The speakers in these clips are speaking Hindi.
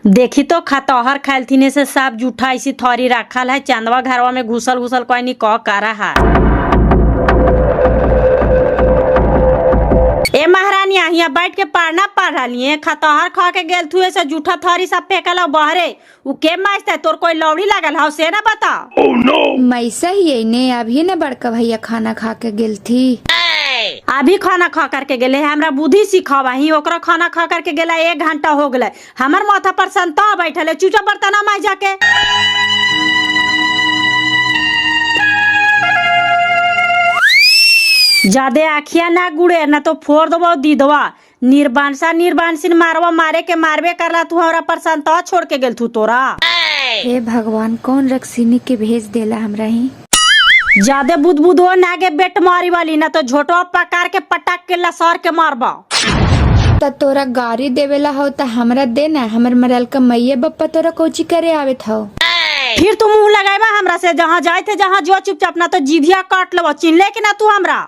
देखी तो खतौहर खैलथिने से सब जूठा इसी थोड़ी रखल है। चंदवा घरवा में घुसल घुसल कोई नहीं कह करा है। ए महारानी यहाँ बैठ के पढ़ना पढ़ रही है। खतौहर खा के गेल थुए से जूठा थोड़ी सब फेंकल बहरे उ के माजता तोर कोई लौड़ी लागल हो से ना बता। मैसा ही ने अभी न बड़का भैया खाना खा के गेल थी। अभी खाना खा करके गेले हमरा बुद्धि सिखावा ही ओकरा खाना खा करके गेला 1 घंटा हो गए। हमर माथा पर संता बैठल है चूचा बर्तन माज जाके। ज्यादा आखिया ना गुड़े ना तो फोड़ दबो दीदवा। निर्बांसिन मारवा मारे के मारबे करला तू हमरा पर संता छोड़ के गेल तू तोरा। हे भगवान कौन रक्सिनी के भेज देला हमरा ही। ज्यादा बुद हो नागे बेट मारी वाली ना तो झोटवा पकार के पटक के लसर के मारबा। त तोरा गाड़ी देवेला हो त हमरा देना। हमर मरल का मैये बप्पा तोरा कोची करे आवे था। फिर तू मुंह लगाएबा हमरा से। जहाँ जाए थे जहाँ जो चुपचाप ना तो जीभिया काट लो चिन ले के ना तू हमरा।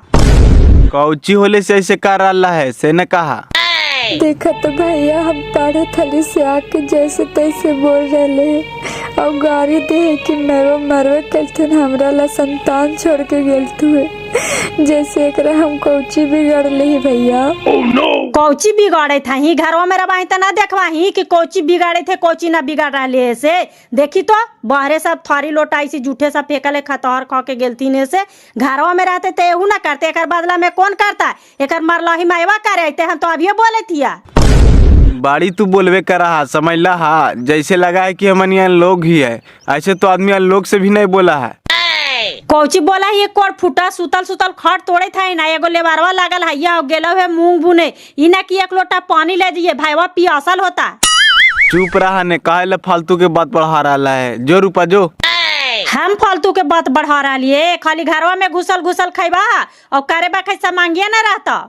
कौची होले से ऐसे कर रहा है से न कहा। देखा तो भैया हम पढ़े थली से आके जैसे तैसे बोल रहे और गाड़ी दे कि मरवे कलथिन हमरा ला संतान छोड़ के गेल तुए। जैसे एकरा हम कौची बिगड़ ली भैया। कौची बिगाड़े था ही घरवा में रबाही त ना देखवा ही कि कौची बिगाड़े थे कौची ना बिगाड़ रहे से। देखी तो बहरे सब थारी लोटाई से जूठे सब फेंकले खतौहर खा के गेलती ने से। घरवा में रहते ते एहू ना करते। एकर बदला में कौन करता एकर मरलाही मायवा करे ते हम तो अभी बोले थिया। बाड़ी तू बोलवे कर रहा समझ ला हा। जैसे लगा है कि हम यहाँ लोग ही है ऐसे तो आदमी लोग से भी नहीं बोला है। कौची बोला ही कोड़ फूटा सुतल खट तोड़े था ना एगो लेबारवा लागल हैया गेलो है मूंग भुने इना की 1 लोटा पानी ले दिए भाईवा पियासल होता। चुप रहा ने काहे फालतू के बात बढ़ा रहा है। जो रूपा जो हम फालतू के बात बढ़ा रहा लिए खाली घरवा में घुसल खैबा और करे बा कैसा मांगिया ना रहता।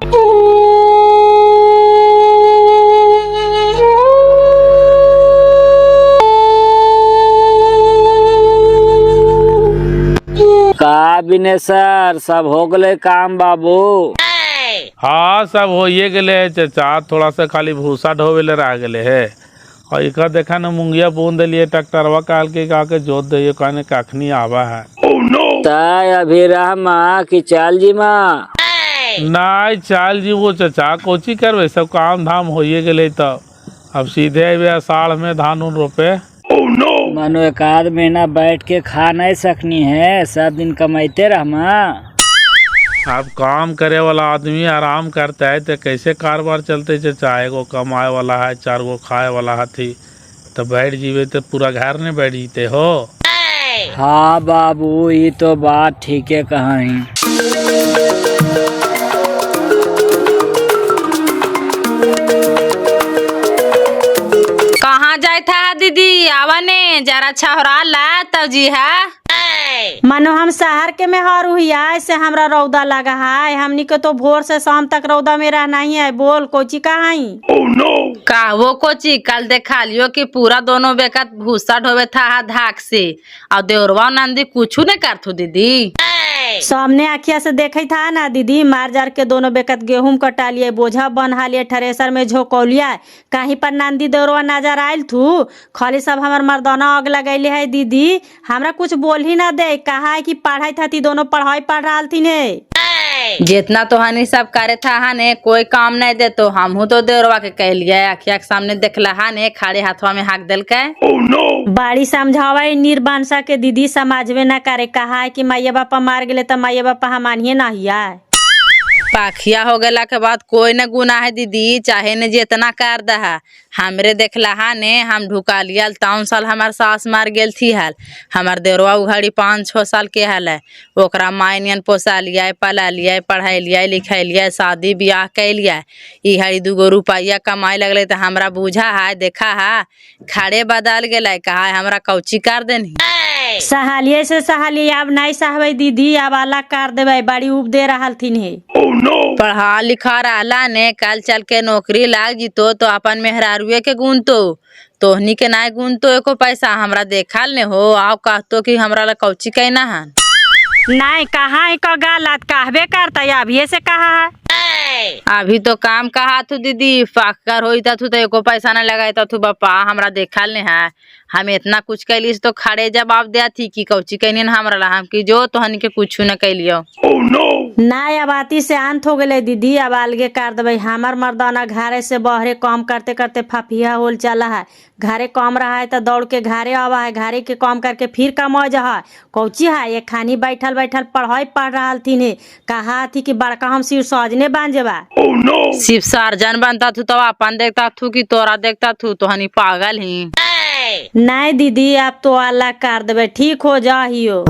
का बिने सर सब हो गए काम बाबू। हाँ सब हो ये गले है चाचा। थोड़ा सा खाली भूसा ढोवेले रह गए है। और एक देखा न मुंगिया बूंद दिलिए ट्रैक्टरवा काल के का के जोत दिए कहने कखनी आवा है। तय अभी रह माँ की चाल जी माँ नहीं चाल जी वो चाचा कोची करवे सब काम धाम हो ये गले तो अब सीधे आषाढ़ में धान उन रोपे। मानो 1 महीना बैठ के खा नहीं सकनी है। सब दिन कमाते रह माँ। अब काम करे वाला आदमी आराम करता है तो कैसे कारोबार चलते चाचा। 1 गो कमाए वाला है 4 गो खाए वाला हाथी तो बैठ जीवे तो पूरा घर नहीं बैठ जीते हो। हाँ बाबू ये तो बात ठीक है कहीं। कहाँ जाए था दीदी आवा ने जरा छहरा ला तब जी है। मानो हम शहर के में हर हुआ ऐसे हमरा रौदा लगा है। हमनी के तो भोर से शाम तक रौदा में रहना ही है। बोल कोची कहाँ का वो कोची कल देखा लियो कि पूरा दोनों बेकत भूसा ढोवे था धाक से और देवरवा नंदी कुछ नहीं करथु दीदी। सामने आखिया से देखे था ना दीदी। मार जार के दोनों बेकत गेहूं कटा लिए बोझा बन्हा लिए थ्रेसर में झोकौलिया कहीं पर नंदी देवरवा नजर आयल थू। खाली सब हमार मर्दाना आग लगैले है दीदी। हमरा कुछ बोल ही ना दे। कहा है कि पढ़ाई था ती दोनों पढ़ाई पढ़ रहा थी ने। जितना तो हनी सब करे था हने कोई काम नहीं दे तो हम तो देवरवा के कह लिया अखिया के सामने देखला हने खाड़े हाथवा में हाक दिल के। बाड़ी समझावा निर्बांसा के दीदी समाजवे ना करे। कहा है कि माइया बापा मार गए तो माइया बापा हमानिए ना हिया। पाखिया हो गला के बाद कोई न गुना है दीदी चाहे ने जितना कर दहा। हमरे देखला हा ने हम ढुका लिया 3 साल हमार सास मार गेल थी हाल। हमार देवरवा उघाड़ी 5-6 साल के हाल है। ओकरा माई नियन पोसा लिया पला लिया पढ़ाई लिया लिखाई लिया शादी ब्याह कै लिया। ई हरी 2 गो रुपया कमाए लगले तो हमरा बुझा है देखा है खड़े बदल गए। कहा है हमरा कौची कर देनी। सहालिए से सहालिए अब नहीं सहबे दीदी। अब अलग कर देवे बड़ी उब दे रहा थी ने। पढ़ा लिखा रहला ने कल चल के नौकरी लाग जीतो तो अपन मेहरारुए के गुण तोहनी के नाय गुण तो एको पैसा हमरा देखल ने हो। आओ कहतो कि हमरा ला कौची कहना है। नहीं कहा है का गलत कहबे करता अभी से कहा है। अभी तो काम कहा तू दीदी, पाकर होता तू तो एको पैसा न लगाता तू बापा, हमरा देखल नहीं है। हम इतना कुछ कैलिस तो खड़े जवाब दिया थी कि कौची कहनी हमरा ला, हम की जो तोहनी के कुछ न कैलियो। ना अब आती से अंत हो गए दीदी, अब अलगे कर देवे। हमार मर्दाना घरे से बहरे काम करते करते फफिया होल चला है, घरे कम रहा है तो दौड़ के घरे आवा है, घरे के काम करके फिर कमा जा है। कौची है ये खानी बैठल बैठल पढ़ाई पढ़ रहा थी ने, कहा थी कि बड़का हम सिर सजने बांध जबा। शिव सर्जन बनता तू तो अपन देखता तू कि तोरा देखता तू, तो हनी पागल ही। नहीं दीदी अब तो अल्लाह कर देवे, ठीक हो जाहियो।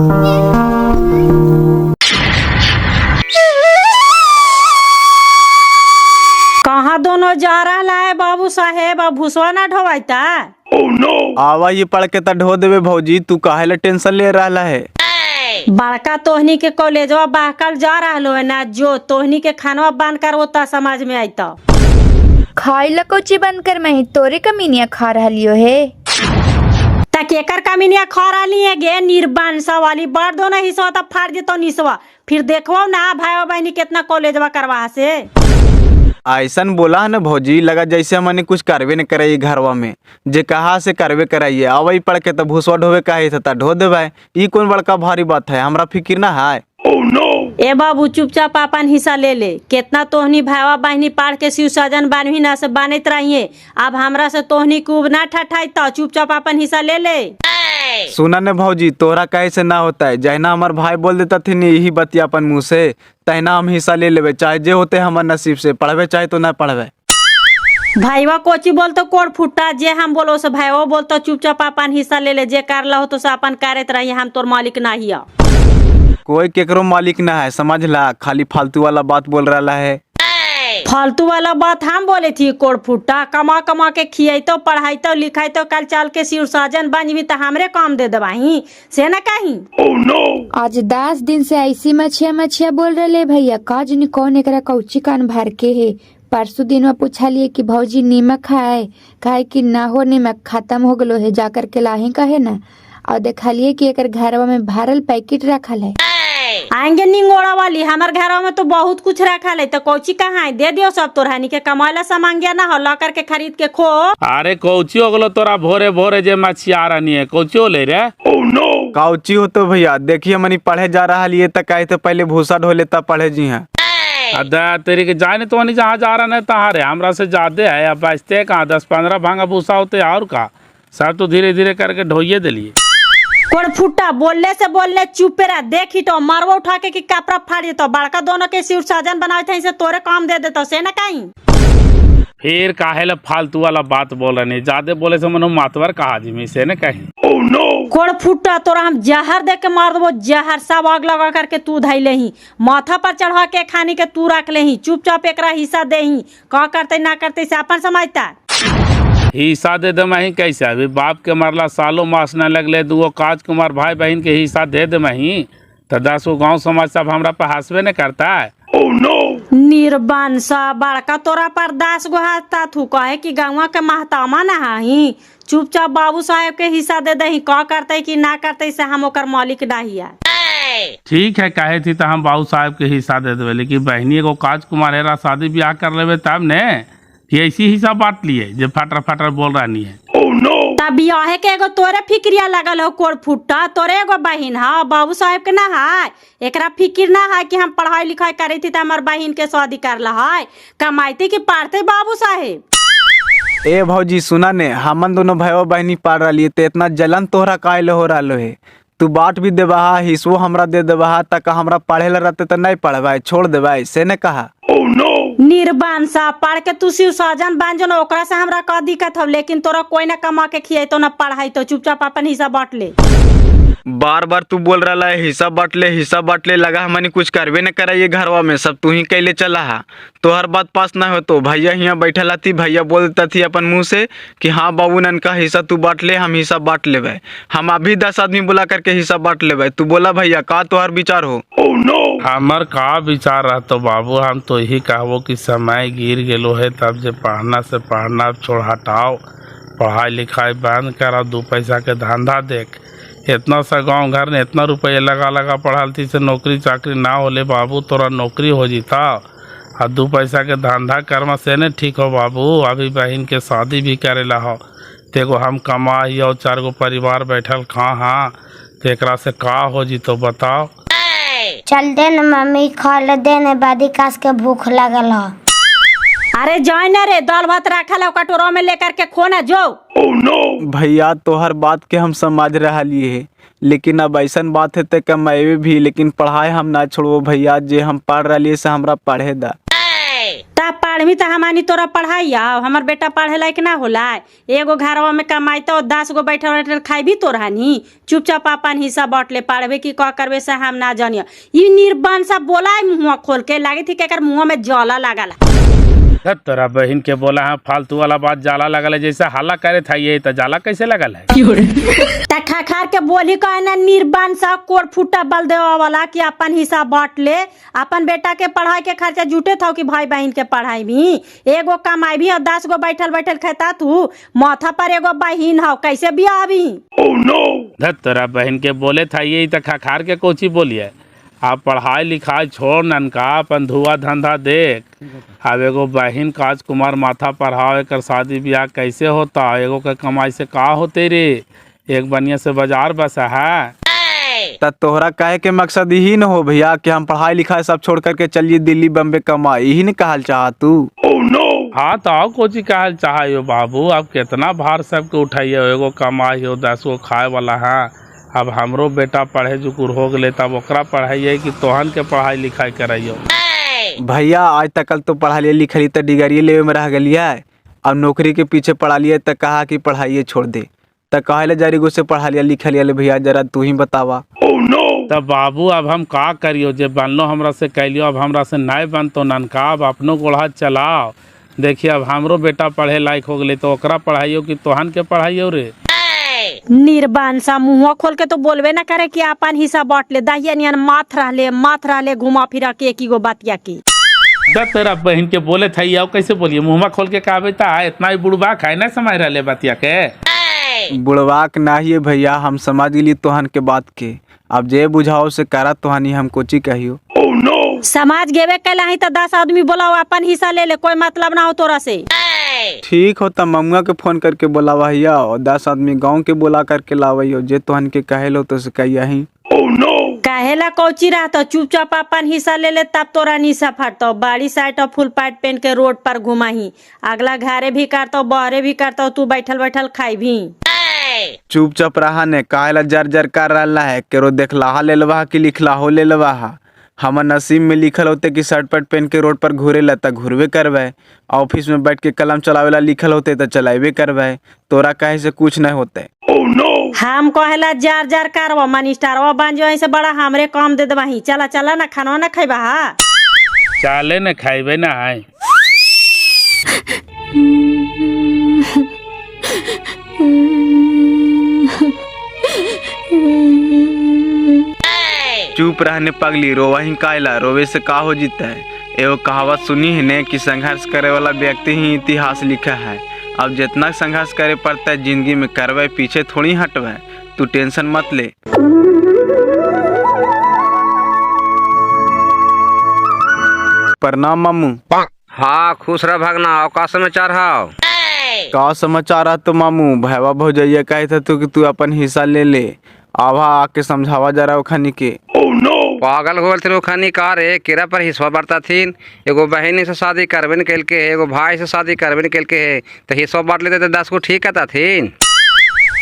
कहाँ दोनों जा रहा है बाबू साहेब, अब भूसवा ना ढोवाइता। आवा ये पढ़ के तो ढो देवे भौजी, तू काहे ला टेंशन ले रहा है। बड़का तोहनी के कॉलेजवा बहकल जा रहा है ना, जो तोहनी के खानवा बंद कर होता समाज में आईता। खाई ला कोची बंद कर, मैं तोरे कमीनिया खा रहा लियो है। तक एकर कमीनिया खा रही है गे, निर्बांसा वाली बड़ दोनों हिस्सा तब फाड़ देतो निसवा, फिर देखो ना भाई बहनी कितना कॉलेजवा करवा से। ऐसन बोला है ना भौजी, लगा जैसे हमने कुछ करवे न कराइए घरवा में, जे कहा से करवे कराइए। आवई पढ़ के तो भूसवा ढोवे कहे था ढो देवे, ई कौन बड़का भारी बात है, हमरा फिक्र ना है। ए बाबू चुपचाप अपन हिस्सा ले ले, कितना तोहनी भाईवा बहनी पाड़ के शिव सजन बानवी ना से बानत रहिए, अब हमरा से तोहनी खूब ना ठठाई, तो चुपचाप अपन हिस्सा ले ले। सुना ने भौजी, तोहरा कहे से ना होता है, जहना हमार भाई बोल देता थे नहीं यही बतिया अपन मुँह से, तहना हम हिस्सा ले लेवे, चाहे जे होते हमार नसीब से, पढ़वे चाहे तो ना पढ़वे। भाईवा कोची बोलतो कोड फुट्टा, जे हम बोलो से भाईवा बोलतो चुपचाप अपन हिस्सा ले ले, जे कर लो तो से अपन करत रहिए, हम तोर मालिक ना हिया। कोई केकरो मालिक ना है, समझ ला, खाली फालतू वाला बात बोल रहा है। फालतू वाला बात हम बोले थी कोड फुट्टा, कमा कमा के खियाई तो पढ़ाई तो लिखाई तो कल चल के सिर साजन बनवी तो हमरे काम दे दवाही से न कहीं। आज 10 दिन से ऐसी मछिया बोल रहे भैया, काज नि कौन एकरा कौची कान भर के है। परसों दिन में पूछा लिए कि भौजी नीमक खाए, कहे कि ना हो नीमक खत्म हो गलो है, जाकर के लाही कहे ना, और देखा लिए कि एक घरवा में भरल पैकेट रखल है। आएंगे निंगोड़ा वाली, हमारे घर में तो बहुत कुछ रखा है, तो कौची कहाँ है, दे दियो सब तोरहानी के कमाला सामान गया ना हो, ला करके खरीद के खो। अरे कौची हो गलो तोरा भोरे भोरे जे मछिया रानी है, कौची हो ले रे। काउची हो तो भैया, देखिए मनी पढ़े जा रहा लिए तक कहे तो पहले भूसा ढो लेता पढ़े जी हैं। अदा तेरी के जाने तो नहीं जहाँ जा रहा है तहारे, हमरा से ज्यादा है, अब बचते कहाँ 10-15 भांगा भूसा होते और का, सब तो धीरे धीरे करके ढोइए दिलिए। कोड फुट्टा बोलने से बोलने चुप रहा, देखी तो मारवा उठा के कि कपड़ा फाड़ देता, बड़का दोनों के सिर साजन बनाए थे, इसे तोरे काम दे देता से न कहीं। फिर काहे ला फालतू वाला बात बोल रहे, ज्यादा बोले से मनो मातवर कहा जी में से न कहीं। कोड फुट्टा तोरा हम जहर दे के मार देबो, जहर सब आग लगा करके तू धई लेही, माथा पर चढ़ा के खानी के तू रख लेही, चुपचाप एकरा हिस्सा देही, का करते ना करते से अपन समझता। हिस्सा दे दे मही कैसे, अभी बाप के मरला सालों मास न लगले, दुगो काज कुमार भाई बहन के हिस्सा दे दे मही, तो 10 गो गाँव समाज सब हमरा पे हंसबे न करता है। निर्बांसा बड़का तोरा पर 10 गो हंसता थू, कहे कि गंवा के महतामा ना ही, चुपचाप बाबू साहेब के हिस्सा दे दही, का करते कि ना करते से हम ओकर मालिक ना हिया। ठीक है कहे थी तो हम बाबू साहब के हिस्सा दे देवे, लेकिन बहनी एगो काज कुमार हेरा शादी ब्याह कर लेवे तब ने कि ऐसी हिस्सा बांट लिए, जो फटर फटर बोल रहा नहीं है। तब बियाह के एगो तोरे फिक्रिया लगल हो कोड फुट्टा, तोरे एगो बहिन है, बाबू साहेब के ना है, एकरा फिक्र ना है कि हम पढ़ाई लिखाई करे थी तो हमार बहिन के शादी कर ला है, कमाइते कि पढ़ते बाबू साहेब। ए भौजी सुना ने, हमन दोनों भाई बहनी पाड़ रही है, तो इतना जलन तोहरा काहे हो रहा है, तू बाट भी देबा, हिस्सो हमरा दे देबा, तक हमरा पढ़े ला रहते तो नहीं पढ़वा, छोड़ देबा से ने कहा। निर्बांसा पढ़ के तू शिव साजन बन जो, ओकरा से हमरा का दिक्कत हो, लेकिन तोरा कोई ना कमा के खियाई तो ना पढ़ाई, तो चुपचाप अपन हिस्सा बांट ले। बार बार तू बोल रहा है हिस्सा बांट ले, लगा हमने कुछ करवे न करा ये घरवा में, सब तू ही कैले चला है, तो हर बात पास ना हो तो भैया यहाँ बैठा थी, भैया बोल देता थी अपन मुंह से कि हाँ बाबू नन का हिस्सा तू बांट ले, हम हिस्सा बांट लेवे, हम अभी 10 आदमी बुला करके हिस्सा बांट लेवे, तू बोला भैया का तोहर विचार हो। हमर का विचार रहा तो बाबू, हम तो यही कहबो कि समय गिर गेलो है, तब जे पढ़ना से पढ़ना छोड़ हटाओ, पढ़ाई लिखाई बंद करा, 2 पैसा के धंधा देख, इतना सा गांव घर ने इतना रुपये लगा पढ़ालती से नौकरी चाकरी ना होले बाबू, तोरा नौकरी हो जीता, और 2 पैसा के धंधा कर्म से ने ठीक हो बाबू। अभी बहन के शादी भी करेला हो, तेगो हम कमाई और 4 गो परिवार बैठल खा हाँ, तो एकरा से का हो जी तो बताओ। चल दे न मम्मी, खा ले दे न, बादी कास के भूख लगल ह। अरे जाए ना रे, दाल भात रखल है कटोरा में लेकर के खो ना जो। भैया तोहर बात के हम समझ रहा लिए, लेकिन अब ऐसन बात है ते कमाए भी, लेकिन पढ़ाई हम ना छोड़ो भैया। जे हम पढ़ रही से हमरा पढ़े दा। ता पढ़वी तो हमानी तोरा पढ़ाई हमर बेटा पढ़े लायक ना होला। एगो घरवा में कमाई तो 10 गो बैठल बैठल खाई भी तो रहनी। चुपचाप अपन हिस्सा बांट ले, पढ़वे की का करवे से हम ना जानिए। ये निर्बन सा बोला है मुँह खोल के, लागे थी के मुँह में जाला लागला। तोरा बहन के बोला है फालतू वाला बात, जाला लगल है जैसे हल्ला करे था, ये तो जाला कैसे लगल है। ता खाखार के बोली कहे ना निर्बन सा कोट फुटा बल देवा वाला कि अपन हिस्सा बांट ले। अपन बेटा के पढ़ाई के खर्चा जुटे था कि भाई बहन के पढ़ाई भी। एगो कमाई भी और 10 गो बैठल बैठल खाता तू, माथा पर एगो बहन हो, कैसे बियाह भी। तोरा बहन के बोले था ये तो खाखार के कोची बोलिए। आप पढ़ाई लिखाई छोड़ ननका, अपन धुआ धंधा देख। अब एगो बहन राजकुमार माथा पढ़ाओ, एक शादी ब्याह कैसे होता, एगो के कमाई से का होते रे। एक बढ़िया से बाजार बसा है। त तोहरा कहे के मकसद यही न हो भैया कि हम पढ़ाई लिखाई सब छोड़ करके चलिए दिल्ली बम्बे कमाई, यही न कहल चाह तू। हाँ तो आओ कोची कहल चाहो बाबू। अब कितना भार सबके उठाइए, एगो कमाई हो 10 गो खाए वाला है। अब हमरो बेटा पढ़े जुकुर हो गए, तब ओकरा पढ़ाइए कि तोहन के पढ़ाई लिखाई कराइयो। भैया आज तक तो पढ़ा लिखली तो डिग्री लेवे में रह गलिया, अब नौकरी के पीछे पढ़ा लिए तो कहा कि पढ़ाइए छोड़ दे, तो कहले जारी गो से पढ़ा लिया लिखा लिया। भैया जरा तू ही बतावा। तब बाबू अब हम का करियो, जे बनलो हमरा से कैलियो, अब हमरा से नहीं बनतो ननका। अब अपनो गोढ़ा चलाओ। देखिए अब हमरो बेटा पढ़े लायक हो गए, तो ओकरा पढ़ाइयो कि तोहन के पढ़ाइयो रे। निर्बान सा मुँह खोल के तो बोलबे ना करे कि अपन हिस्सा बांट ले। दाहिया नियन माथ रहले घुमा फिरा के एक ही गो बातिया की। तेरा बहन के बोले था ये कैसे बोलिए, मुँह खोल के कहबे ता इतना ही बुढ़बा खाए ना समझ रहे बतिया के। बुढ़वाक नाही भैया, हम समझ गली तोहन के बात के। अब जे बुझाओ से करा तोहनी, हम कोची कहियो। समाज गेवे कैला ही तो 10 आदमी बोलाओ, अपन हिस्सा ले ले, कोई मतलब ना हो तोरा से। ठीक हो, तब ममुआ के फोन करके बोलावा हिया और 10 आदमी गांव के बोला करके लावइयो। जे तोहन के कहेलो तो से कहिया ही। कहेला कोची रहता, चुपचाप अपन हिस्सा ले ले, तब तोरा निशा फटतो। बाड़ी साइट और फुल पैंट पहन के रोड पर घुमाही, अगला घरे भी करतो बहरे भी करतो, तू बैठल बैठल खाई भी। चुपचाप रहा ने, काहेला जर जर कर रहा है। केरो देखला ले लवा कि लिखला हो ले लवा। हमर नसीब में लिखल होते कि शर्ट पैंट पहन के रोड पर घूरे ला तो घूरवे करवे, ऑफिस में बैठ के कलम चलावेला लिखल होते तो चलावे करवे। तोरा कहे से कुछ नहीं होते। हम कहेला जार जार करवा, मन स्टारवा बन जो, ऐसे बड़ा हमरे काम दे दवाही। चला चला ना, खाना ना खाइबा। चाले न खाइबे ना है। चुप रहने पगली, रोवही कायला, रोवे से का हो जीता है। एगो कहावत सुनी है ने कि संघर्ष करे वाला व्यक्ति ही इतिहास लिखा है। अब जितना संघर्ष करे पड़ता है जिंदगी में, करवे पीछे थोड़ी हटवे। तू टेंशन मत ले। प्रणाम मामू। हाँ खुश रह भगना। और का समाचार है? का समाचार है तो मामू, भैया भौजैया कहे थे तू कि तू अपन हिस्सा ले ले। आवा आके समझावा जरा ओखनी के। पागल हो गए ओखनी का रे, केरा पर हिस्सा बढ़ता थी। एगो बहन से शादी करबे न कैल के है, एगो भाई से शादी करबे न कैल के है, तो हिस्सा बांट लेते तो 10 को ठीक कहता थी।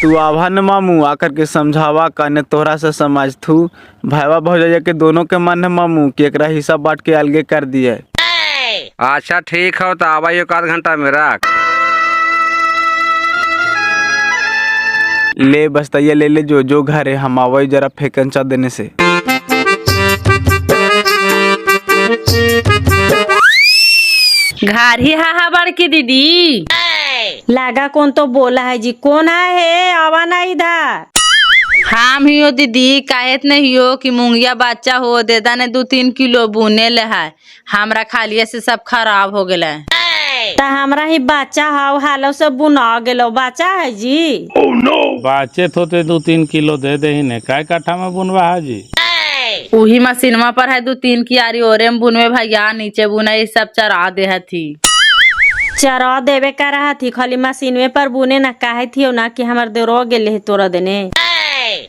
तू आभा न मामू, आकर के समझावा, कहने तोहरा से समझ थू। भैया भौजैया के दोनों के मन है मामू कि एकरा हिस्सा बांट के अलगे कर दिए। अच्छा ठीक है, तो आवा 1 घंटा में रख ले। बस्तैया ले ले जो घर है, हम आवाई जरा फेकंचा देने से। घर ही हा बड़की दीदी। लागा कौन तो बोला है जी, कौन है? आवा ना इधर। हम ही हो दीदी, काहेत नहीं हो कि मुंगिया बच्चा हो, देदा ने 2-3 किलो बुने ले है, हमरा खालिए से सब खराब हो गए। ता हमरा ही बच्चा हाउ हालो से बुना गेलो, बच्चा है जी। बाचे तो 2-3 किलो दे दे ही ने, काय काठा में बुनवा है जी। उही मशीनमा पर है 2-3 कियारी ओरे में बुनवे भैया, नीचे बुना ये सब चरा दे हथी। चरा देवे का रहा थी, खाली मशीनवे पर बुने ना काहे थी ना कि हमार देरो गेले है तोरा देने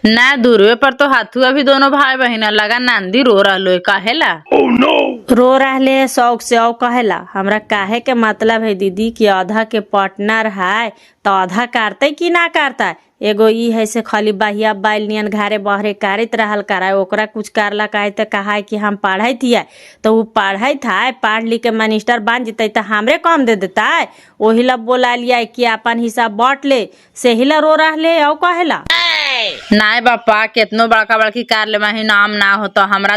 ना दूरवे पर तो हाथू अभी दोनों भाई बहन लगा नांदी रो रहा काहेला। रो रहले शौक से औ कहेला। हमरा काहे के मतलब है दीदी कि आधा के पार्टनर है तो आधा काटते कि ना काटता। एगो ई है से खाली बहिया बाइल नियन घरे बहरे कारत रहल कराए, ओकरा कुछ करला काहे तो कहा कि हम पढ़ाई थिया तो वो पढ़ाई था, पढ़ लिख के मिनिस्टर बन जते तो हमरे काम दे देता है। वही ला बोला लिया कि अपन हिसाब बांट ले, से ही ला रो रहले औ कहेला। नाय बापा केतनो बड़का बड़की कार ले माही नाम ना हो तो हमरा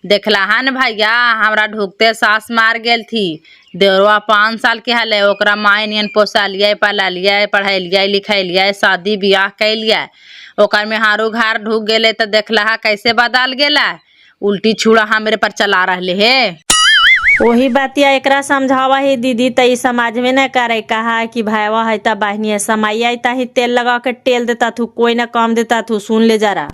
देखला हन भैया, हमरा ढुकते सास मार गेल थी। देवरवा 5 साल के हले, ओकरा माय नियन पोसा लिया, पला लिया, पढ़ाई लिया, लिखाई लिया, शादी बियाह कर लिया। ओकर में हारू घर ढुक गेले तो देखला कैसे बदल गेला, उल्टी छुड़ा हमरे पर चला रहले है। वही बातिया एकरा समझावा है दीदी, तो समाज में न करे। कहा कि भाईवा है ता बहनी है, समाई आई ता ही तेल लगा के टेल देता थू, कोई ना काम देता थू। सुन ले जरा।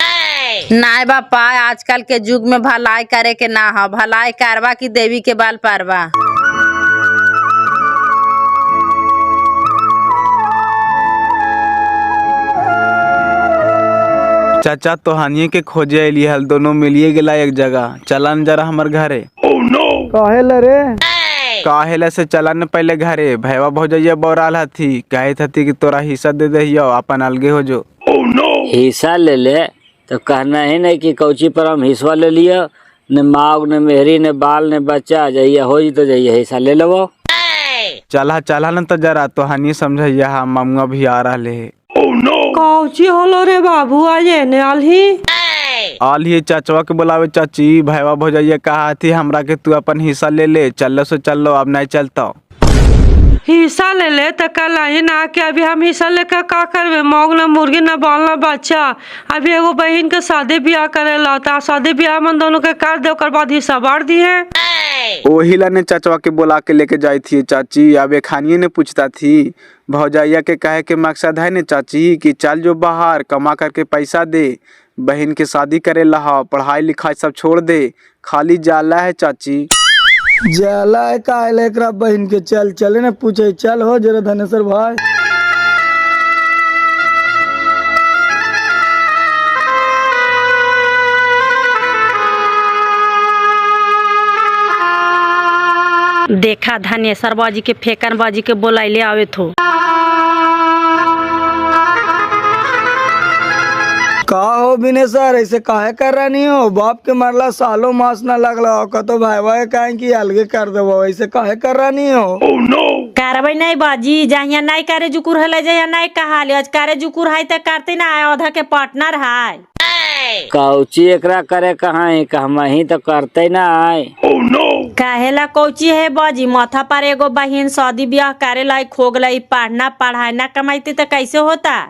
नाय बापा आजकल के युग में भलाई करे के ना हो, भलाई करवा की देवी के बाल पारवा। चाचा तोहानिए के खोजे अली हल, दोनों मिलिए गेला एक जगह। चलन जरा हमार घरे। काहेला रे? काहेला से चलन पहले घरे। भैया भौजैया बोराल हथी, कहे थी कि तोरा हिस्सा दे दहियो, अपन अलगे हो जो। हिस्सा ले ले तो कहना ही नहीं कि कौची पर हम हिस्सा ले लिया, न माँ न मेहरी न बाल न बच्चा, जइया हो जी तो जइया हिस्सा ले लो। चला न तो जरा तोहानी समझैया, हम ममुआ भी आ रहे है। कौची होलो रे बाबू, आज एने आलिए चाचवा के बुलावे। चाची भैया भौजैया कहा थी हमरा के तू अपन हिस्सा ले ले। चलो सो चलो, अब नहीं चलता। हिस्सा ले ले तो कल ही ना के अभी हम हिस्सा लेकर का करबे। मौग न मुर्गी न बाल न बच्चा, अभी एगो बहन के शादी ब्याह करे ला, शादी ब्याह में दोनों के कर दे, ओकर बाद हिस्सा बांट दिए। वही ला ने चाचवा के बुला के लेके जाई थी चाची। अब एक खानिए ने पूछता थी भौजैया के कहे के मकसद है ने चाची कि चल जो बाहर कमा करके पैसा दे, बहन के शादी करे ला, पढ़ाई लिखाई सब छोड़ दे, खाली जाला है चाची। जाला है काहेला एकरा बहन के? चल चले न पूछे, चल हो जरा धनेश्वर भाई। देखा धनेश्वर बाजी के फेकन बाजी के बोलाइले आवे थो। का हो बिने सर, ऐसे काहे कर रहा नहीं हो? बाप के मरला सालों मास न लगला, कतो भाई भाई कहे कि अलगे कर देवो, ऐसे काहे कर रहा नहीं हो? करबे नहीं बाजी, जहिया नहीं करे जुकुर हले, जहिया नहीं कहा ले आज करे जुकुर है तो करते ना, आधा के पार्टनर है। कौची एकरा करे कहाँ है, कहमा ही तो करते ना आए। काहेला कौची है बाजी, माथा पर एगो बहन शादी ब्याह करे लाई खोग लाई, पढ़ना पढ़ाई ना कमाइते तो कैसे होता?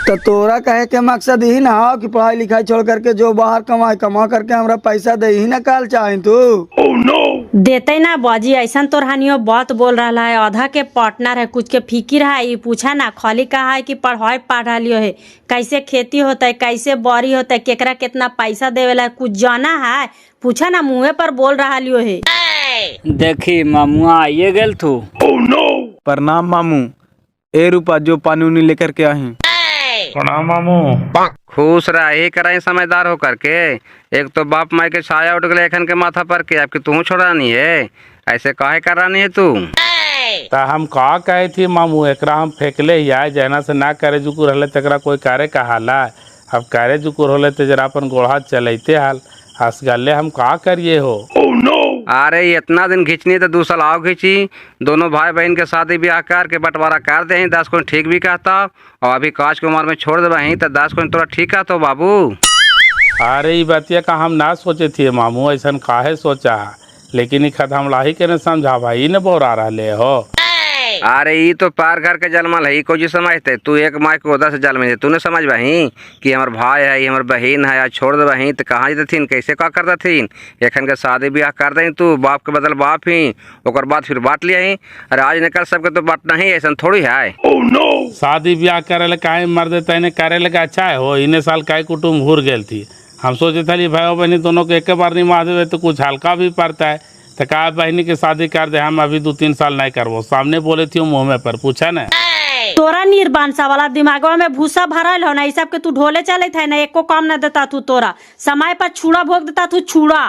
तो तोरा कहे के मकसद ही ना हो कि पढ़ाई लिखाई छोड़ करके जो बाहर कमा करके हमरा पैसा दे ही ना काल चाहे तू? देते ना बाजी, ऐसा तो रहानियो बात बोल रहा है। आधा के पार्टनर है, कुछ के फिकिर है, ये पूछा ना, खाली कहा है कि पढ़ाई पढ़ा लियो है, कैसे खेती होता है, कैसे बारी होता है, केकरा कितना पैसा देवेला, कुछ जाना है? पूछा ना, मुँहे पर बोल रहा लियो है। देखी मामुआ आइए गेल तू। प्रणाम मामू। ए रूपा जो पानी उनी लेकर के आई। प्रणाम मामू। खुश रहा ही कराई समझदार हो करके। एक तो बाप माई के छाया उठ गए एखन के माथा पर के, आपकी तू छोड़ानी है, ऐसे काहे करानी है तू? ता हम का कहे थी मामू, एकरा हम फेंकले ही आए, जना से ना करे जुकुर हले तकरा कोई करे कहाला। अब करे जुकुर होले तो जरा अपन गोड़ा चलते हाल, हंसगले हम का करिए हो। अरे इतना दिन खींचनी तो 2 साल आओ खींची, दोनों भाई बहन के शादी ब्याह कर के बंटवारा कर दे, 10 को ठीक भी कहता, और अभी काश की उम्र में छोड़ दे वहीं तो 10 को तोरा ठीक कहता हो बाबू। अरे ये बतिया का हम ना सोचे थे मामू, ऐसा काहे सोचा, लेकिन ई खत हम लाही के न समझा भाई न बोरा रहे हो। अरे ये तो पार घर के जलमल है, को जी समझते तू एक माई को 10 जल में तूने समझ वहीं कि हमार भाई है, हमार बहन है, आज छोड़ दे वहीं तो कहाँ जती कैसे का कर दथिन? एखन के शादी ब्याह कर दे तू, बाप के बदल बाप ही, ओकर बाद फिर बांट लिया ही। अरे आज निकल सबके तो बांटना ही, ऐसा थोड़ी है। शादी ब्याह करे ले काहे मर देता, इन्हें करे लगा अच्छा है हो, इन्हें साल काहे कुटुम्ब घूर गेल थी, हम सोचे थे भाई बहनी दोनों को एक बार नहीं मार देवे तो कुछ हल्का भी पड़ता है। तो कहा बहनी की शादी कर दे, हम अभी 2-3 साल नहीं करबो। सामने बोले थी मुँह में पर पूछा ना। तोरा निर्बांसा वाला दिमागवा में भूसा भरल हो ना, ई सब के तू ढोले चले थे ना, एको काम न देता तू। तोरा समय पर छुड़ा भोग देता तू छुड़ा।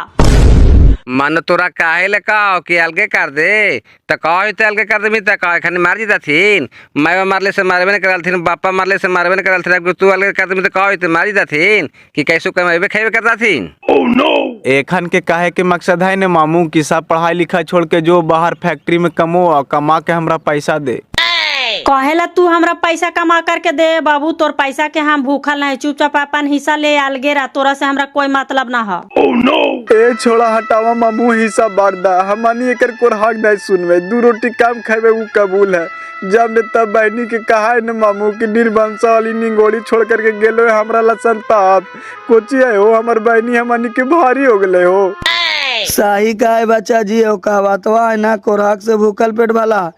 मन तोरा काहे ले कहो कि अलगे कर दे, तो कहो तो अलगे कर दे, तो कहो खाली मार जीता थीन। मैं मारले से मारबे न करल थीन, बापा मारले से मारबे न करल थीन। अब तू अलगे कर दे तो कहो तो मार जीता थीन कि कैसो कमेबे खेबे करता थीन। एखन के काहे के मकसद है ने मामू कि सब पढ़ाई लिखाई छोड़ के जो बाहर फैक्ट्री में कमो और कमा के हमरा पैसा दे। कहेला तू हमरा पैसा कमा करके दे बाबू, तोर पैसा के हम भूखल नहीं, चुपचाप अपन हिस्सा ले अलगे रह, तोरा से हमरा कोई मतलब ना हो। ए छोड़ा हटावा मामू हिस्सा बांट दा, हमनी एकर कोरहाक नहीं सुनवे। 2 रोटी कम खावे वो कबूल है। जब ने तब बहनी के कहा है न मामू की निर्वंशा वाली निंगोड़ी छोड़ करके गेलो है हमरा लसन ताप कोची है हो, हमर बहनी हमनी के भारी हो गले हो। सही का है बच्चा जी, हो कहावतवा है ना, कोरहाक से भूखल पेट भला।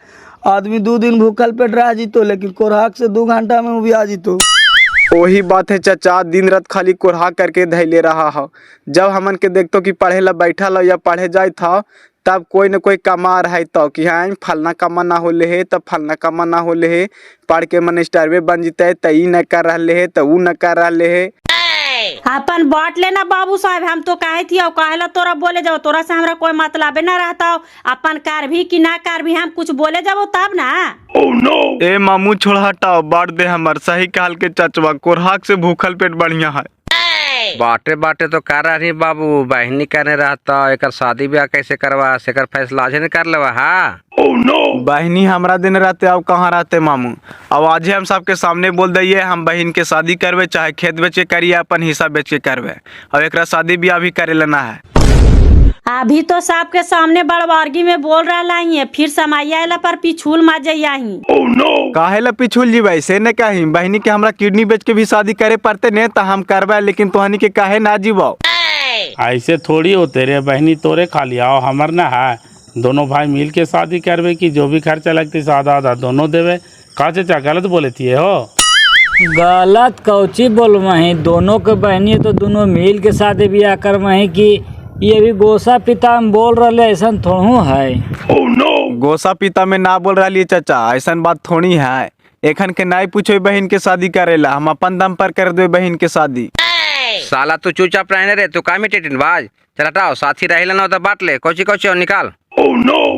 आदमी 2 दिन भूखल पेट रह जीतो, लेकिन कोरहाक से 2 घंटा में भी आ जीतो। वही बात है चाचा, दिन रात खाली कोरहा करके धैले रहा हो। जब हमन के देखतो कि पढ़े ला बैठा ला या पढ़े जाए था, तब कोई न कोई कमा रहा तो कि हाँ फलना कमा ना होले है, तब फलना कमा ना होले है, पढ़ के मन स्टारवे बन जीते त ई न कर रहे है तो ऊ न कर रहे है। अपन बांट लेना बाबू साहब, हम तो कहे थी और कहेला तोरा बोले जाओ, तोरा से हमरा कोई मतलब ना रहता हो। अपन कार भी कि ना कार भी हम कुछ बोले जाओ तब ना। ए मामू छोड़ हटाओ, बांट दे हमर। सही कहल के चचवा, कोरहाक से भूखल पेट बढ़िया है। बाटे बाटे तो कर रही बाबू, बहनी करने रहता एक शादी ब्याह कैसे करवा सेकर फैसला आज नहीं कर लेवा। हाँ बहनी हमरा दिन रहते अब कहाँ रहते मामू। अब आज हम सबके सामने बोल दिए हम बहन के शादी करवे, चाहे खेत बेच के करिए अपन हिस्सा बेच के करवे। अब एक शादी ब्याह भी करे लेना है। अभी तो सबके सामने बड़वारगी में बोल रहा है, फिर समय आला पर पिछुल मत जाइए। काहे ला पिछुल जी वैसे ने कहीं बहनी के हमरा किडनी बेच के भी शादी करे पड़ते ने तो हम करवा, लेकिन तोहनी के काहे ना जीवो। ऐसे थोड़ी होते रे बहनी, तोरे खाली आओ हमर ना है। दोनों भाई मिल के शादी करवे कि जो भी खर्चा लगती आधा आधा दोनों देवे। का चाचा गलत बोले थी हो? गलत कौची बोल वहीं, दोनों के बहनी तो दोनों मिल के शादी ब्याह कर वहीं की। ये भी गोसा पिता में बोल रहे ऐसा थोड़ू है। गोसा पिता में ना बोल रही चाचा, ऐसा बात थोड़ी है। एखन के नाई पूछो बहन के शादी करेला, हम अपन दम पर कर दे बहन के शादी। साला तू चुपचाप रहने रे, तू काम टेटिन बाज। चल हटाओ, साथी रहे ना तो बांट ले, कौची कौची और निकाल।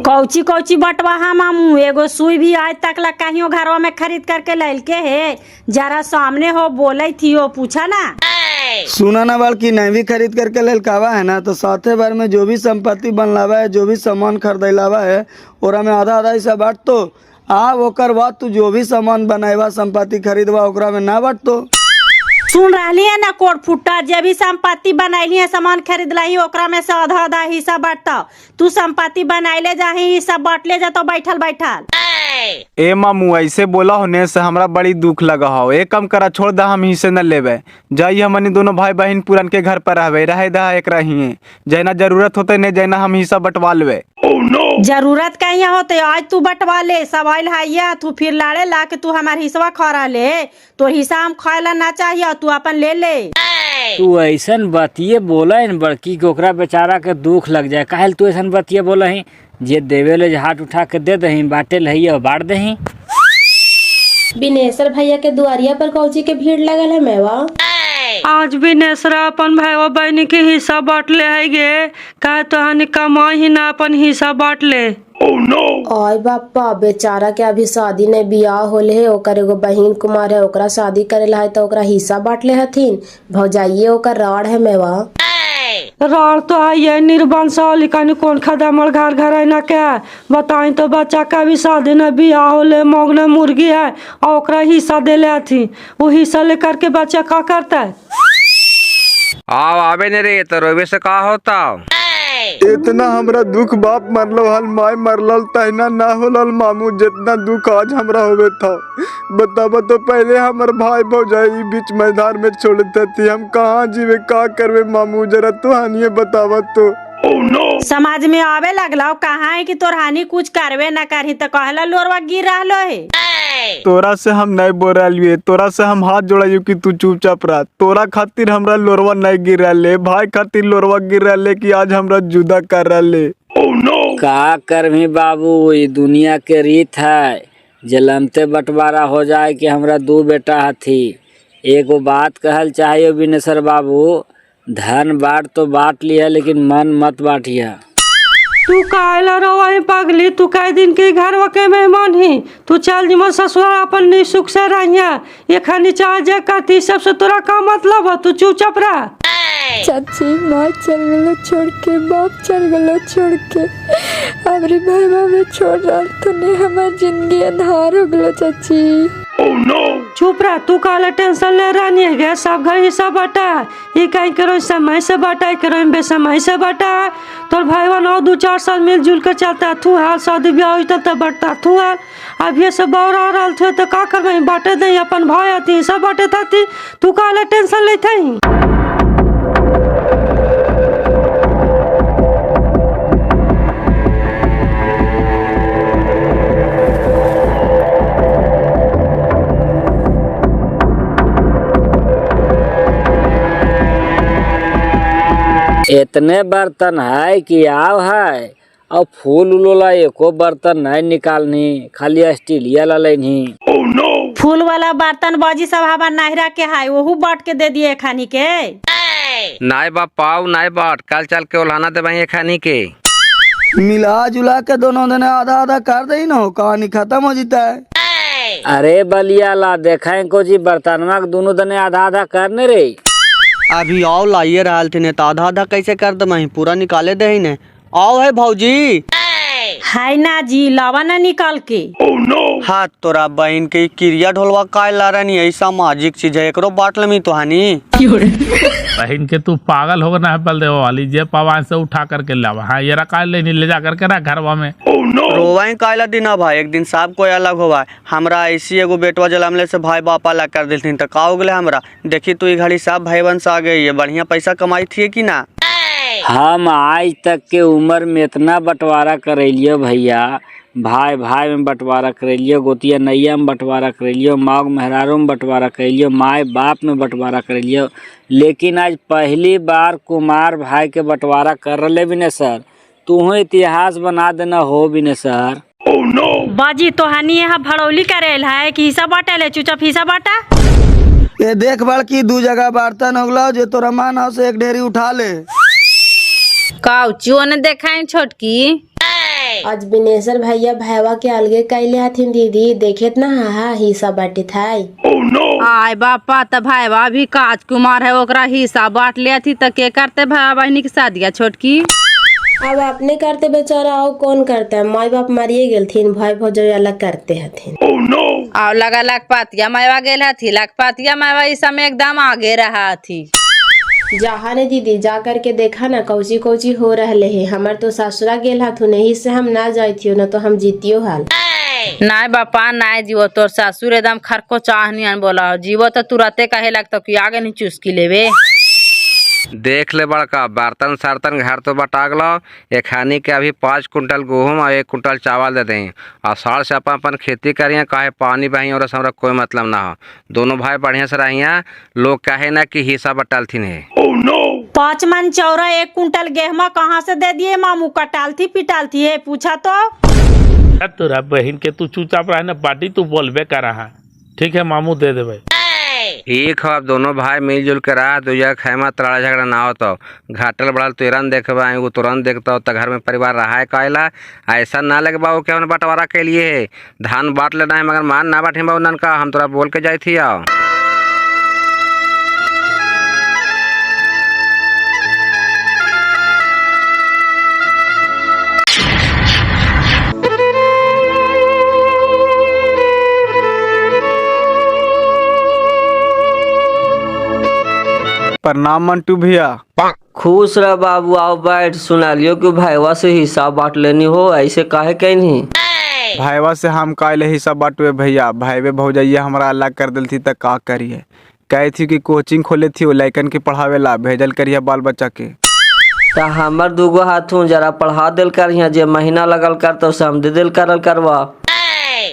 कौची कौची बटवा हम मामू, एगो सुई भी आज तक ला कहीं घरों में खरीद करके लाइल के है। जरा सामने हो बोले थी हो, पूछा ना। सुना ना बल्कि नहीं भी खरीद करके ललकावा है ना, तो साथे भर में जो भी संपत्ति बनलावा है, जो भी सामान खरीदलावा है, ओरा में आधा आधा हिस्सा बांट तो आ ओकर बाद तू जो भी सामान बनाएवा संपत्ति खरीदवा ओकरा में ना बांट तो। सुन रही है ना कोट फुट्टा, जे भी संपत्ति बनैली है सामान खरीद ली ओकरा में से आधा आधा हिस्सा बांटता। तू संपत्ति बनाइले जाही हिस्सा बांट ले जातो बैठल बैठल। ए मामू ऐसे बोला होने से हमरा बड़ी दुख लगा हो। एक कम करा छोड़ दा, हम हिस्से न लेवे। जाइए हमनी दोनों भाई बहन पुरन के घर पर रहवे, रहे दा एक रहिए। जैना जरूरत होते ने जैना हम हिस्सा बंटवा लेवे। जरूरत कहीं होते आज तू बंटवा ले, सवाल है तू फिर लाड़े ला के तू हमार हिस्सा खा ले। तो हिस्सा हम खाएला ना चाहिए, तू अपन ले ले। तू ऐसा बतिये बोला है बड़की के ओकरा बेचारा के दुख लग जाए। काहे तू ऐसा बतिये बोला है, जे देवे ले हाथ उठा के दे दही, बांटे लही और बांट दही। बिनेश्वर भैया के दुआरिया पर कौची के भीड़ लगल है मेवा। आज भी नेसरा अपन भाईवा बहनी के हिस्सा बांट ले है गे, कहे तो हनी कमाई ही ना अपन हिस्सा बांट ले। ओए बापा, बेचारा के अभी शादी ने बियाह होले है, ओकर एगो बहिन कुमार है, ओकरा शादी करेला है तो ओकरा हिस्सा बांट ले हथिन। भौजाइये ओकर राड़ है मेवा। राड़ तो है ये निर्वंशा लिखानी कौन खदमर घर घर है ना क्या बताई तो। बच्चा का भी शादी न बियाह होले, मोगने मुर्गी है और ओकरा हिस्सा दे ले थी। वो हिस्सा लेकर के बच्चा का करता है। आओ आवे ने रे, तो रोवे से का होता। इतना हमरा दुख बाप मरलो हल, माय मरल तहना ना होलल मामू, जितना दुख आज हमरा होवे था। बताबा तो पहले हमर भाई भौजाई बीच मैदान में छोड़ते थी, हम कहाँ जीवे का करवे मामू, जरा तो हानिए बतावा तो। समाज में आवे लगला कहाँ है कि तोर हानि कुछ करवे न करही तो कहला लोरवा गिर रहलो है। तोरा से हम नहीं बोल रहा, तोरा से हम हाथ जोड़ाइयो कि तू चुपचाप रह। तोरा खातिर हमरा लोरवा नहीं गिर रहा, भाई खातिर लोरवा गिर रहा कि आज हमरा जुदा कर रहा। का करमी बाबू, ये दुनिया के रीत है, जलमते बंटवारा हो जाए कि हमरा 2 बेटा हथी। एगो बात कहल चाहिए बिनेसर बाबू, धन बांट तो बांट लिया लेकिन मन मत बांटिया। तू काहेला रोवा पगली, तू कई दिन के घर के मेहमान ही, तू चल जिमन ससुराल अपन निसुख से रहिया। ये खानी चाहे जे करती सबसे तोरा का मतलब है, तू चुपचाप रह। चाची माँ चल गलो छोड़ के, बाप चल गलो छोड़ के, हमारी भाई में छोड़ रहा तो नहीं हमारी जिंदगी अंधार हो गलो चाची। चुप रह, तू काला टेंशन ले रहा नहीं है, सब घर हिस्सा बांटा। ये कहीं करो समय से बांटा, करो बेसमय से बांटा। तोर भाई बहन 2-4 साल मिलजुल कर चलता, तू हाल शादी ब्याह होता तब बढ़ता तू हाल। अब ये सब बौर आ रहा थे तो का कर बांटे दे, अपन भाई आती सब बांटे थाती, तू काला टेंशन लेते ही। इतने बर्तन है कि आव है, और फूल उलोला एको बर्तन नहीं निकालनी, खाली स्टीलिया ला लेनी। फूल वाला बर्तन बाजी सब हमार नाहरा के है, वहू बांट के दे दिए खानी के। नाय बा पाव नाय बाट, कल चल के उल्हाना दे भाई खानी के। मिला जुला के दोनों दिन आधा आधा कर दे न, कहानी खत्म हो जाता है। अरे बलिया ला देखें को जी बर्तनवा के दोनों दने आधा आधा करने रे। अभी आओ लाइए रहा थे तो आधा आधा कैसे कर दे, पूरा निकाले दे ने। आओ है भौजी। है ना जी, लावा ना निकाल के। हाँ तोरा बहन के क्रिया ढोलवा काय ला रही है, सामाजिक चीज है, एकरो बांट लमी तो हानि। बहन के तू पागल होगा ना बल देवा वाली, जे पावा से उठा करके लावा। हाँ ये रखा ले जा करके ना घरवा में। रोवाई कायला दिन भाई, एक दिन सब कोई अलग होवा। हमरा ऐसी एगो बेटवा जलामले से भाई बाप अलग कर देथिन तो का हो गले हमरा। देखी तू घड़ी सब भाई बहन से आ गई है, बढ़िया पैसा कमाई थी कि ना। हम आज तक के उम्र में इतना बंटवारा करेलियो भैया, भाई भाई में बंटवारा करेलियो, गोतिया नैया में बंटवारा करेलियो, माँ मेहरारों में बंटवारा करेलियो, माए बाप में बंटवारा करेलियो, लेकिन आज पहली बार कुमार भाई के बंटवारा कर रहे बिने सर। तू इतिहास बना देना हो बिने सर। बाजी तो हानि यहाँ भड़ौली करेल है कि हिस्सा बांटे ले, चुपचाप हिस्सा बांटा। ये देख बड़ की 2 जगह बर्तन हो गलो, जो तोरा मान हो से एक ढेरी उठा ले। काउचियो ने देखा है छोटकी। आज बिनेसर भैया भैया के अलगे कैले हथिन दीदी, देखे ना हाँ हिस्सा बांटे थाई। आय बापा, त भाईवा भी काज कुमार है, ओकरा हिस्सा बांट लिया थी त के करते भाई बहनी की शादिया छोटकी। अब अपने करते बेचारा, और कौन करता है, माई बाप मारिए गेलथिन, भाई भौजाई अलग करते हथिन। और लगा लखपातिया मायवा गेल हथी, लखपातिया मायवा इस समय एकदम आगे रहा थी। जहाँ ने दीदी जा करके देखा ना कौची कौची हो रहे है। हमार तो ससुरा गेल हथु, नहीं से हम ना जाइथियो न तो हम जीतियो हाल। नाय बापा नाय जीवो, तोर ससुर एकदम खरको चाहनी बोला जीवो तो तुरते कहे लगता कि आगे नहीं चुस्की लेवे। देख ले बड़का, बर्तन सर्तन घर तो बटा गलो। एक खानी के अभी 5 कुंटल गेहूँ और 1 कुंटल चावल दे दें, और साल से अपन खेती करिए, काहे पानी बही और हमरा कोई मतलब ना हो। दोनों भाई बढ़िया से रहिए, लोग कहे ना कि हिस्सा बटालथिन है। 5 मन चौरा 1 कुंटल गेहूं कहाँ से दे दिए मामू, कटाल थी पिटाल थी है, पूछा तो। तोरा बहन के तू चुपचाप रहे ना, पार्टी तू बोलबे कर रहा। ठीक है मामू दे दे भाई। ठीक है, अब दोनों भाई मिलजुल के रहा, 2 जगह खेमा तड़ा झगड़ा ना हो तो घाटल बढ़ल तुरंत देखबा, वो तुरंत देखता हो तो घर में परिवार रहा है कायला। ऐसा ना लगे बाबू के बंटवारा के लिए है, धान बांट लेना है, मगर मान ना बांटे बाबू ननका, हम तोरा बोल के जाई थी। आओ प्रणाम मंटू भैया। खुश रह बाबू, आओ बैठ। सुना लियो कि भाईवा से हिसाब बांट लेनी हो, ऐसे काहे कहनी। भाईवा से हम काले हिस्सा बांटुए भैया, भाईवे भौजाइया हमरा अलग कर दिल थी त का करिए। कही थी कि कोचिंग खोले थी वो लड़कन के पढ़ावे ला, भेजल करिए बाल बच्चा के। तो हमर 2 हाथों जरा पढ़ा दिल करिए, जे महीना लगल कर तो हम दे दिल करल करवा।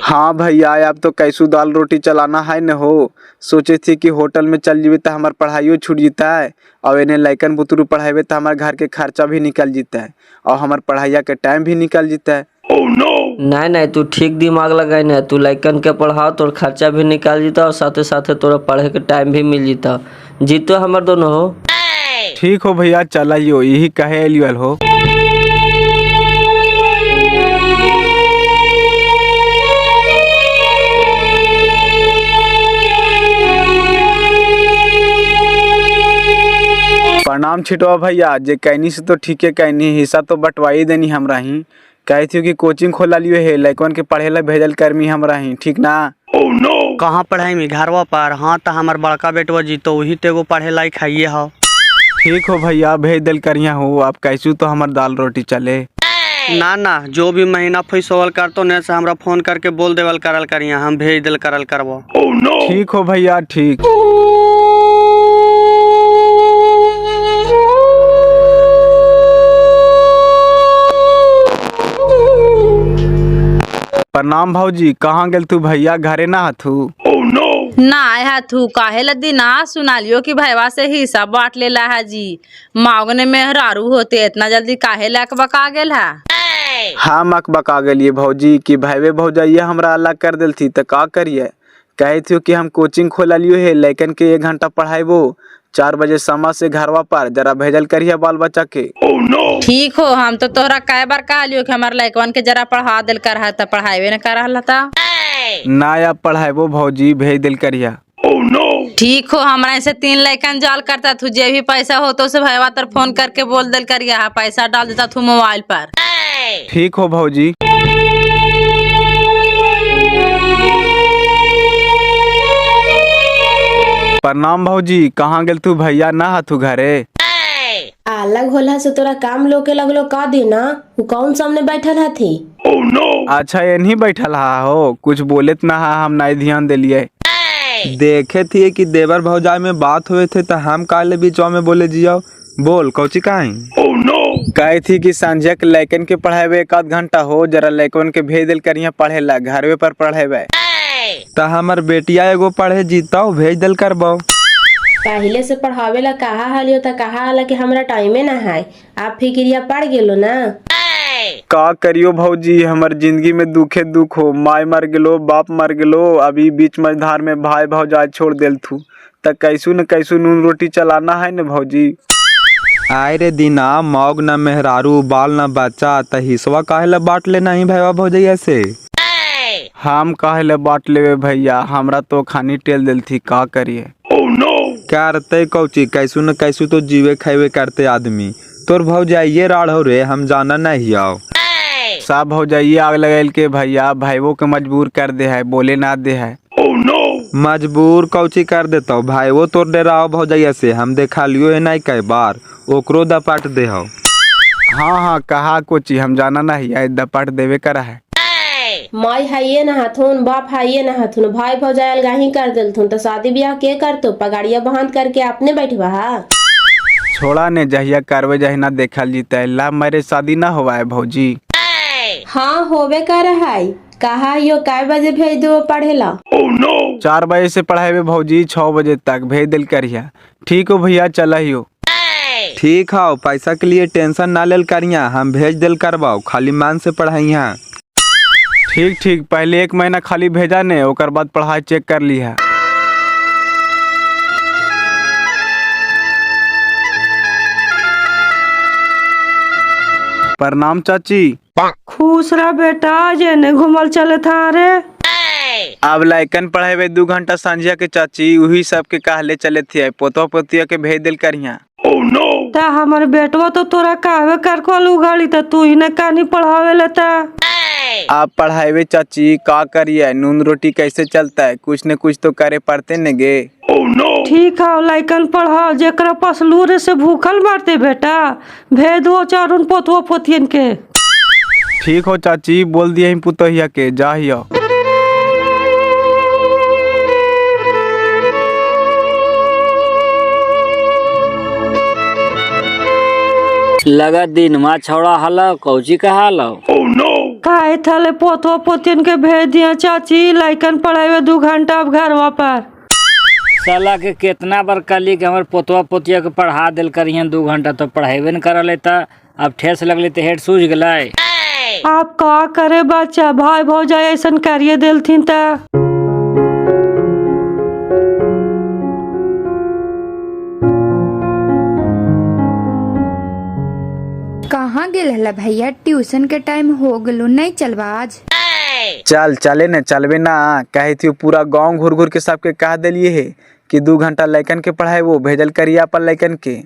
हाँ भैया, अब तो कैसू दाल रोटी चलाना है न हो। सोचे थी कि होटल में चल जीवे तो हमार पढ़ाइयो छूट जीता है और इन्हें लैकन बुतरू पढ़ावे तो हमारे घर के खर्चा भी निकल जीता है और हमार पढ़ाइया के टाइम भी निकल जीता है। नहीं नहीं, तू ठीक दिमाग लगाई ना। तू लइकन के पढ़ाओ, तोर खर्चा भी निकाल जीता और साथे साथे तोरा पढ़े के टाइम भी मिल जीता। जीतो हमार दोनों हो। ठीक हो भैया, चलाइयो, यही कहे एलियल हो। प्रणाम छिटवा भैया, जे कहनी से तो ठीक है कहनी, हिस्सा तो बंटवाई देनी हमरा ही। कहे थी कि कोचिंग खोला लियो है, लइकन के पढ़े ला भेजल करमी हमरा ही, ठीक ना? कहाँ पढ़ाई में? घरवा पर। हाँ तो हमार बड़का बेटवा जीतो, वही तेगो पढ़े लायक खाइए हो। ठीक हो भैया, भेज दिल करिया हो। आप कैसू तो हमार दाल रोटी चले। ना ना, जो भी महीना फीस होवल करतो ने से हमरा फोन करके बोल देवल करल करिया, हम भेज दिल करल करबो। ठीक हो भैया, ठीक। प्रणाम भौजी, कहाँ गेल तू भैया? घरे ना हथू? ना आया तू काहे लद्दी ना सुनालियो कि भैया से हिस्सा बांट लेला है जी। मांगने मेहरारू होते इतना जल्दी काहे लाक बका गेल है? हम बका गेलिए भौजी कि भाईवे भौजाइया हमरा अलग कर दिल थी तो का करिए। कहे थी कि हम कोचिंग खोला लियो है, लइकन के 1 घंटा पढ़ाइबो, 4 बजे समय से घरवा पर जरा भेजल करिए बाल बच्चा के। ठीक हो, हम तो तोहरा कई बार कहलियो कि हमार लइकवन के जरा पढ़ा दिल कर है, तो पढ़ाइबे न कर रहला ता। ना अब पढ़ाइबो भौजी, भेज दिल करिया। ठीक हो, हमरा ऐसे 3 लइकन जाल करता तू, जे भी पैसा हो तो से भैया तर फोन करके बोल दिल करिया, पैसा डाल देता तू मोबाइल पर। ठीक हो भौजी। प्रणाम भौजी, कहाँ गेल तू भैया? ना हथू घरे? अलग होला से तोरा काम लोके लगलो का देना? वो कौन सामने बैठल हथी? अच्छा, यही बैठल हा हो, कुछ बोलेत ना हा, हम नहीं ध्यान दिलिए। देखे थे कि देवर भौजाई में बात हुए थे तो हम काले बीचवा में बोले जियो। बोल कौची कहीं? कही थी कि संजय के लइकन के पढ़ावे 1 आध घंटा हो, जरा लइकन के भेज दिल करिया पढ़े ला, घरवे पर पढ़ेबे। तो हमार बेटिया एगो पढ़े जीता, भेज दिल करबो। पहले से पढ़ावे ला कहा हलियो त कहा हला कि हमरा टाइमे ना है। आप फिक्रिया पड़ गेलो ना। का करियो भौजी, हमार जिंदगी में दुखे दुख हो। माय मर गेलो, बाप मर गेलो, अभी बीच मझधार में भाई भौजाई छोड़ दिल थू, त कैसू न कैसू नून रोटी चलाना है न भौजी। आए रे दीना, मौग न मेहरारू, बाल न बच्चा, त हिस्सा काहे ला बांट लेना ही भैया भौजैया से? हम काहे ले बांट लेवे भैया, हमरा तो खानी टेल दिल थी, का करिए। करते कौची, कैसू न कैसू तो जीवे खावे करते आदमी। तोर भौजाइये राड़ हो रे, हम जाना नहीं आओ। सब भौजाइये आग लगल के भैया, भाईवो के मजबूर कर दे है, बोले ना दे है। मजबूर कौची कर देता हूँ भाई, वो तोर डेरा भौजैया से हम देखा लियो है नहीं कई बार, ओकरो दपाट दे हो। हाँ हाँ, कहा कोची, हम जाना नहीं है, दपाट देवे करा है। माई हाइये ना हथुन, बाप हाइये ना हथुन, भाई भौजाई अलगाही कर दिलथुन, तो शादी ब्याह के करतो? पगाड़िया बहान करके अपने बैठवा हा? छोड़ा ने, जहिया करवे जहिना देखल जीता है। ला मेरे शादी ना हुआ है भौजी। हाँ होवे कर है। कहा यो काय बजे भेज दो पढ़ेला? 4 बजे से पढ़ाए भौजी, 6 बजे तक भेज दिल करिया। ठीक हो भैया, चला हियो। ठीक है, पैसा के लिए टेंशन ना लेल करिया, हम भेज दिल करवाओ, खाली मान से पढ़ाइया। ठीक ठीक, पहले 1 महीना खाली भेजा ने, ओकर बाद पढ़ाई चेक कर लिया। प्रणाम चाची। खुश रह बेटा, जेने घूमल चले था रे। अब लइकन पढ़ेबे 2 घंटा संझिया के चाची, वही सब के कहले चले थे, पोतो पोतिया के भेज दिल करिया। ता हमारे बेटवा तो तोरा कहवे कर को उगाड़ी, तो तू ही ने कहानी पढ़ावे लेता। आप पढ़ावे चाची, का करिए, नून रोटी कैसे चलता है, कुछ न कुछ तो करे पड़ते न गे। ठीक है, लइकन पढ़ाओ, जेकरा पास लूरे से भूखल मारते बेटा, भेज दो 4 पोतवा पोतियन के। ठीक हो चाची, बोल दिए पुतहिया के, जाहियो। लगा दिन मा छौड़ा हला, कौची कहा हला? खाए थाले पोतवा पोतियन के भेज दिया चाची, लइकन पढ़ावे 2 घंटा अब घरवा पर। साला के कितना बार कहली कि हमारे पोतवा पोतिया के पढ़ा दिल करिए 2 घंटा तो पढ़ेबे न कर लेता। अब ठेस लगले तो हेड सूझ गए। आप का करे बच्चा, भाई भौजाई ऐसा करिए दिलथिन त। कहाँ गेल हला भैया? ट्यूशन के टाइम हो गलो, नहीं चलबा आज? चल चले न, चलबे ना कहे थी पूरा गांव घूर घूर के सबके कह दिलिए है कि 2 घंटा लइकन के पढ़ाए वो भेजल करिया पर लइकन के।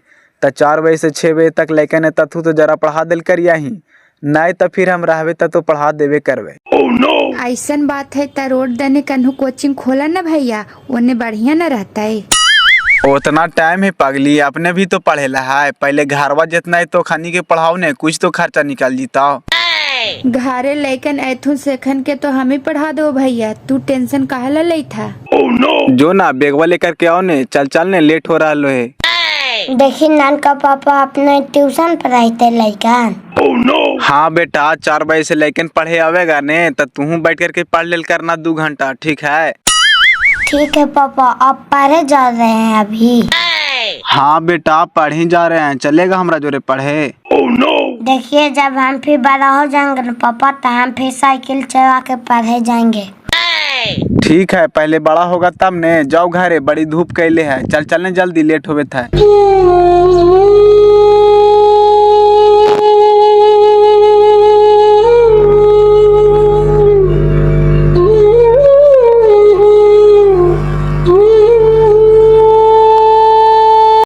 त 4 बजे से 6 बजे तक लइकन तथु तो जरा पढ़ा दिल करिया ही, नहीं तो फिर हम रहबे तो पढ़ा देवे करवे। ऐसन बात है त रोड देने कन्हू कोचिंग खोला न भैया, उन्हें बढ़िया न रहता है। उतना टाइम है पगली, अपने भी तो पढ़ेला है। पहले घरवा जितना है तो खानी के पढ़ाओ ने, कुछ तो खर्चा निकाल जीता। घरे लइकन ऐथू सेखन के तो हम ही पढ़ा दो भैया, तू टेंशन काहे ला लई था? जो ना बेगवा लेकर के आओ ने, चल चल ने, लेट हो रहा है। देखी नान का पापा अपने ट्यूशन पढ़ाते लइकन। हाँ बेटा, 4 बजे से लइकन पढ़े आवेगा ने तो तू बैठ करके पढ़ लेल करना 2 घंटा, ठीक है? ठीक है पापा, आप पढ़े जा रहे हैं अभी? हाँ बेटा, पढ़े जा रहे हैं, चलेगा हमरा जोरे पढ़े। देखिए जब हम फिर बड़ा हो जाएंगे ना पापा, तो हम फिर साइकिल चला के पढ़े जाएंगे। ठीक है, पहले बड़ा होगा तब ने। जाओ घरे, बड़ी धूप कैले है, चल चलने जल्दी, लेट होवे था।